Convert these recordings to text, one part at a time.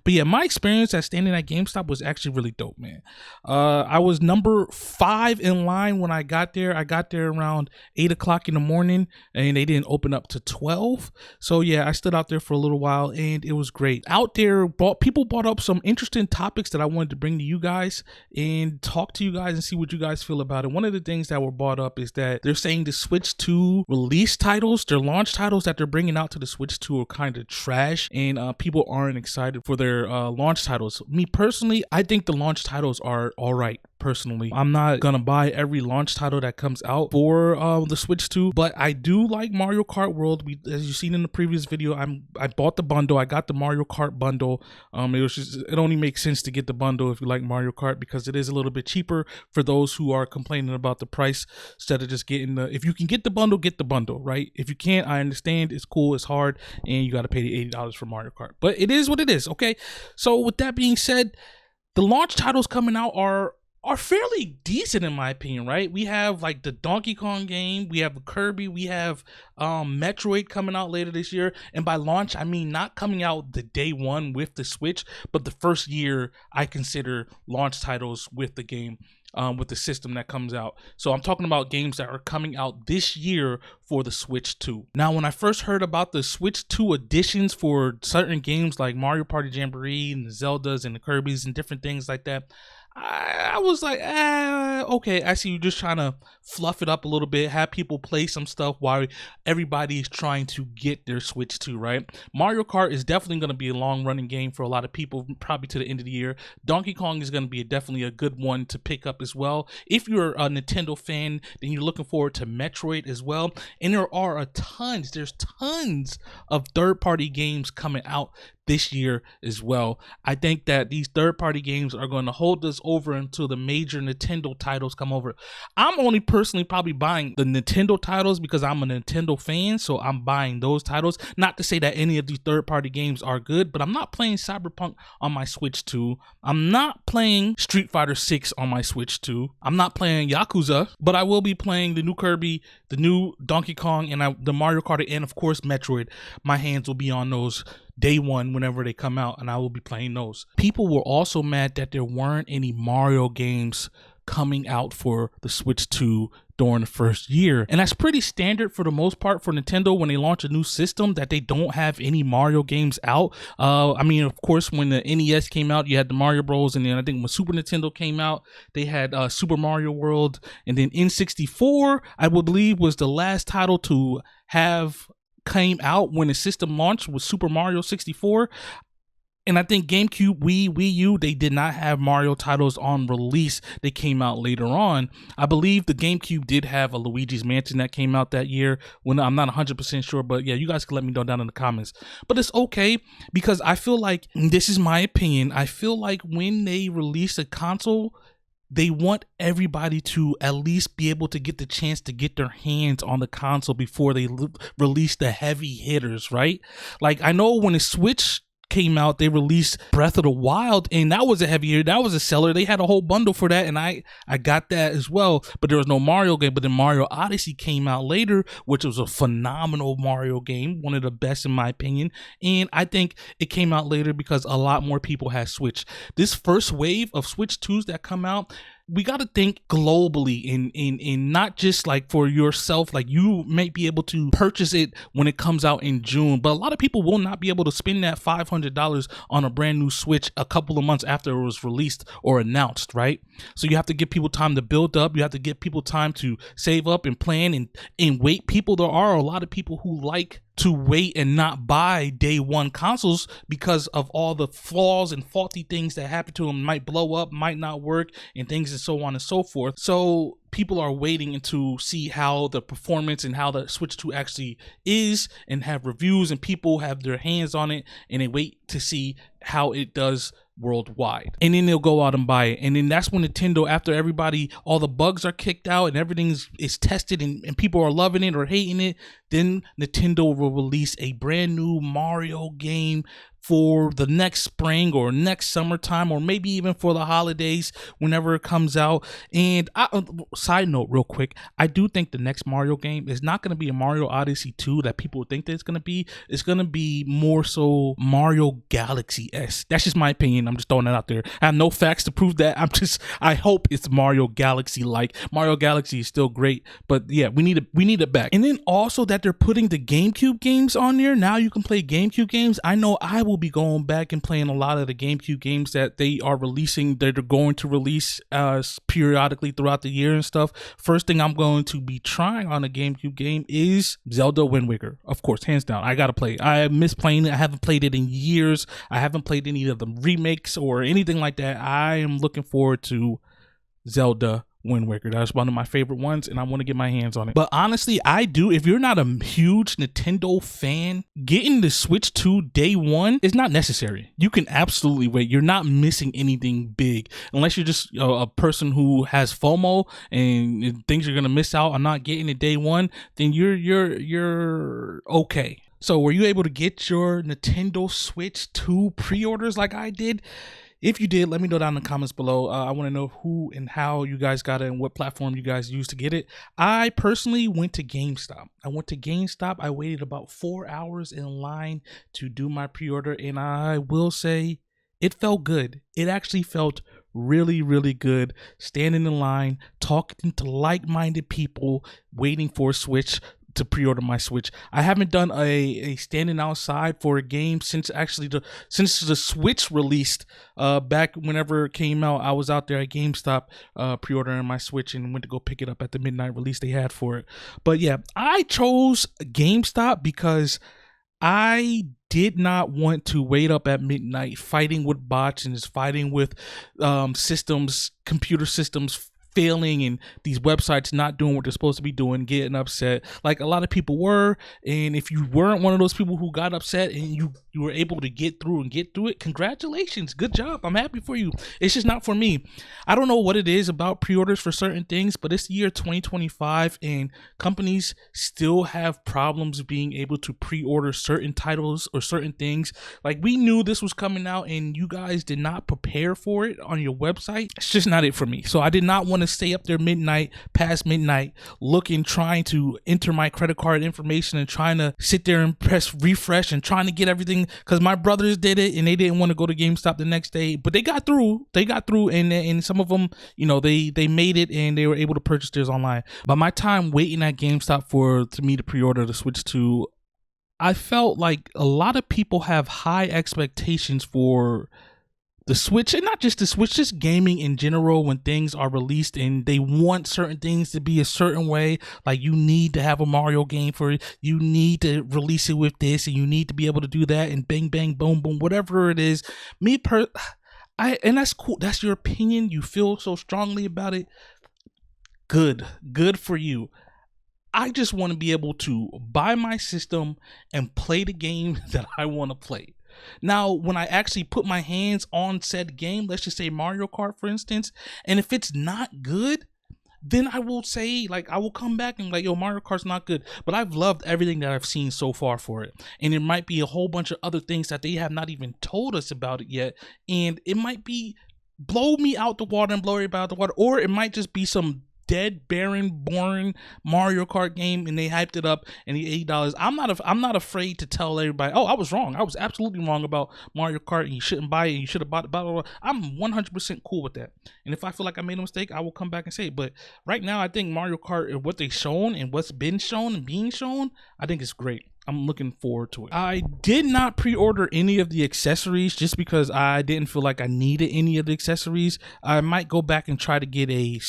But yeah, my experience at standing at GameStop was actually really dope, man. I was number 5 in line when I got there. I got there around 8 o'clock in the morning, and they didn't open up to 12. So yeah, I stood out there for a little while, and it was great. Out there, people brought up some interesting topics that I wanted to bring to you guys and talk to you guys and see what you guys feel about it. One of the things that were brought up is that they're saying the Switch 2 release titles, their launch titles that they're bringing out to the Switch 2 are kind of trash, and people aren't excited for their launch titles. Me personally, I think the launch titles are all right. Personally, I'm not gonna buy every launch title that comes out for the Switch 2, but I do like Mario Kart World. As you've seen in the previous video, I bought the bundle. I got the Mario Kart bundle. It only makes sense to get the bundle if you like Mario Kart, because it is a little bit cheaper for those who are complaining about the price, instead of just getting if you can get the bundle, right? If you can't, I understand, it's cool, it's hard, and you got to pay the $80 for Mario Kart, but it is what it is. Okay, so with that being said, the launch titles coming out are fairly decent in my opinion, right? We have like the Donkey Kong game, we have the Kirby, we have Metroid coming out later this year. And by launch, I mean not coming out the day one with the Switch, but the first year I consider launch titles with the game, with the system that comes out. So I'm talking about games that are coming out this year for the Switch 2. Now, when I first heard about the Switch 2 editions for certain games like Mario Party Jamboree and the Zeldas and the Kirbys and different things like that, I was like, okay, I see you just trying to fluff it up a little bit, have people play some stuff while everybody is trying to get their Switch 2, right? Mario Kart is definitely going to be a long-running game for a lot of people, probably to the end of the year. Donkey Kong is going to be definitely a good one to pick up as well. If you're a Nintendo fan, then you're looking forward to Metroid as well. And there's tons of third-party games coming out this year as well. I think that these third-party games are going to hold us over until the major Nintendo titles come over. I'm only personally probably buying the Nintendo titles because I'm a Nintendo fan, so I'm buying those titles. Not to say that any of these third-party games are good, but I'm not playing Cyberpunk on my Switch 2. I'm not playing Street Fighter 6 on my Switch 2. I'm not playing Yakuza, but I will be playing the new Kirby, the new Donkey Kong, and the Mario Kart, and of course Metroid. My hands will be on those day one whenever they come out, and I will be playing those. People were also mad that there weren't any Mario games coming out for the Switch 2 during the first year, and that's pretty standard for the most part for Nintendo when they launch a new system, that they don't have any Mario games out. I mean, of course, when the NES came out, you had the Mario Bros, and then I think when Super Nintendo came out, they had Super Mario World, and then N64, I would believe, was the last title to have came out when the system launched, with Super Mario 64. And I think GameCube, Wii U, they did not have Mario titles on release. They came out later on. I believe the GameCube did have a Luigi's Mansion that came out that year. When I'm not 100% sure, but yeah, you guys can let me know down in the comments. But it's okay, because I feel like, this is my opinion, I feel like when they release a console, they want everybody to at least be able to get the chance to get their hands on the console before they release the heavy hitters, right? Like, I know when the Switch came out, they released Breath of the Wild, and that was a heavy hitter, that was a seller. They had a whole bundle for that, and I got that as well, but there was no Mario game. But then Mario Odyssey came out later, which was a phenomenal Mario game, one of the best in my opinion, and I think it came out later because a lot more people had Switch. This first wave of Switch 2s that come out, we got to think globally in not just like for yourself. Like, you may be able to purchase it when it comes out in June, but a lot of people will not be able to spend that $500 on a brand new Switch a couple of months after it was released or announced, right? So you have to give people time to build up. You have to give people time to save up and plan and wait. There are a lot of people who like to wait and not buy day one consoles because of all the flaws and faulty things that happen to them. Might blow up, might not work, and things and so on and so forth. So people are waiting to see how the performance and how the Switch 2 actually is, and have reviews, and people have their hands on it, and they wait to see how it does worldwide, and then they'll go out and buy it. And then that's when Nintendo, after all the bugs are kicked out and everything is tested and people are loving it or hating it, then Nintendo will release a brand new Mario game for the next spring or next summertime, or maybe even for the holidays whenever it comes out. And side note real quick, I do think the next Mario game is not going to be a Mario Odyssey 2 that people think that it's going to be. It's going to be more so Mario Galaxy-esque. That's just my opinion. I'm just throwing that out there. I have no facts to prove that. I hope it's Mario Galaxy-like. Mario Galaxy is still great, but yeah, we need it back. And then also that they're putting the GameCube games on there. Now you can play GameCube games. I know I will be going back and playing a lot of the GameCube games that they are releasing, that they're going to release periodically throughout the year and stuff. First thing I'm going to be trying on a GameCube game is Zelda Wind Waker. Of course, hands down. I gotta play it. I miss playing it. I haven't played it in years. I haven't played any of the remakes or anything like that. I am looking forward to Zelda Wind Waker. That's one of my favorite ones, and I want to get my hands on it. But honestly, if you're not a huge Nintendo fan, getting the Switch 2 day one is not necessary. You can absolutely wait. You're not missing anything big unless you're just a person who has FOMO and thinks you're gonna miss out on not getting it day one. Then you're okay. So were you able to get your Nintendo Switch 2 pre-orders like I did? If you did, let me know down in the comments below. I want to know who and how you guys got it and what platform you guys used to get it. I personally went to GameStop. I waited about 4 hours in line to do my pre-order, and I will say it felt good. It actually felt really, really good standing in line, talking to like-minded people, waiting for a Switch to pre-order my Switch. I haven't done a standing outside for a game since the Switch released back whenever it came out. I was out there at GameStop pre-ordering my Switch and went to go pick it up at the midnight release they had for it. But yeah, I chose GameStop because I did not want to wait up at midnight fighting with bots and just fighting with computer systems failing and these websites not doing what they're supposed to be doing, getting upset like a lot of people were. And if you weren't one of those people who got upset and you were able to get through it, congratulations, good job, I'm happy for you. It's just not for me. I don't know what it is about pre-orders for certain things, but it's the year 2025 and companies still have problems being able to pre-order certain titles or certain things. Like, we knew this was coming out and you guys did not prepare for it on your website. It's just not it for me. So I did not want to stay up there past midnight trying to enter my credit card information and trying to sit there and press refresh and trying to get everything, because my brothers did it and they didn't want to go to GameStop the next day, but they got through and some of them, they made it and they were able to purchase theirs online. But my time waiting at GameStop for me to pre-order the Switch 2, I felt like a lot of people have high expectations for the Switch, and not just the Switch, just gaming in general. When things are released and they want certain things to be a certain way, like you need to have a Mario game for it, you need to release it with this, and you need to be able to do that, and bang bang boom boom, whatever it is. And that's cool. That's your opinion. You feel so strongly about it. Good for you. I just want to be able to buy my system and play the game that I want to play. Now, when I actually put my hands on said game, let's just say Mario Kart, for instance, and if it's not good, then I will say, I will come back and yo, Mario Kart's not good. But I've loved everything that I've seen so far for it. And it might be a whole bunch of other things that they have not even told us about it yet. And it might be blow me out the water and blow everybody out the water. Or it might just be some dead, barren, boring Mario Kart game and they hyped it up and the $80. I'm not afraid to tell everybody, oh, I was wrong. I was absolutely wrong about Mario Kart and you shouldn't buy it and you should have bought it, blah, blah, blah. I'm 100% cool with that. And if I feel like I made a mistake, I will come back and say it. But right now, I think Mario Kart, what they've shown and what's been shown and being shown, I think it's great. I'm looking forward to it. I did not pre-order any of the accessories just because I didn't feel like I needed any of the accessories. I might go back and try to get a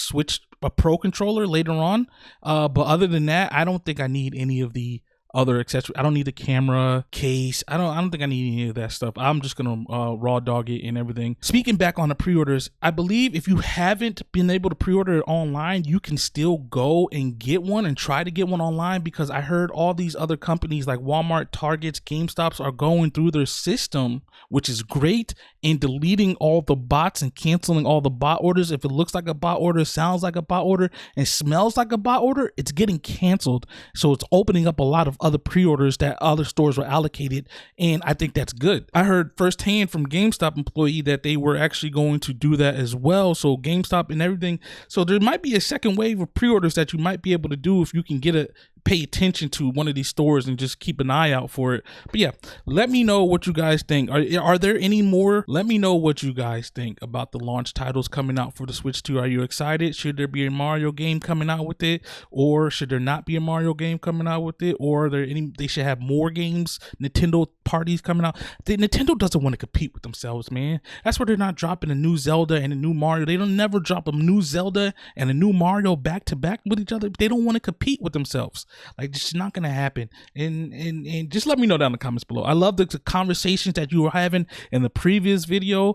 Pro controller later on. But other than that, I don't think I need any of the other accessories. I don't need the camera case. I don't think I need any of that stuff. I'm just gonna raw dog it and everything. Speaking back on the pre-orders, I believe if you haven't been able to pre-order it online, you can still go and get one and try to get one online, because I heard all these other companies like Walmart, Targets, GameStops are going through their system, which is great, and deleting all the bots and canceling all the bot orders. If it looks like a bot order, sounds like a bot order, and smells like a bot order, it's getting canceled. So it's opening up a lot of other pre-orders that other stores were allocated, and I think that's good. I heard firsthand from GameStop employee that they were actually going to do that as well. So GameStop and everything. So there might be a second wave of pre-orders that you might be able to do if you can pay attention to one of these stores and just keep an eye out for it. But yeah, let me know what you guys think. Are there any more? Let me know what you guys think about the launch titles coming out for the Switch 2. Are you excited? Should there be a Mario game coming out with it, or should there not be a Mario game coming out with it, or are there any? They should have more games, Nintendo parties coming out. Nintendo doesn't want to compete with themselves, man. That's why they're not dropping a new Zelda and a new Mario. They don't never drop a new Zelda and a new Mario back to back with each other. They don't want to compete with themselves. Like, this is not gonna happen. And just let me know down in the comments below. I love the conversations that you were having in the previous video.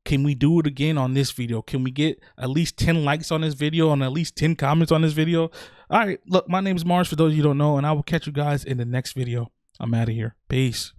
Can we do it again on this video? Can we get at least 10 likes on this video and at least 10 comments on this video? All right, look, my name is Marz, for those of you who don't know, and I will catch you guys in the next video. I'm out of here. Peace.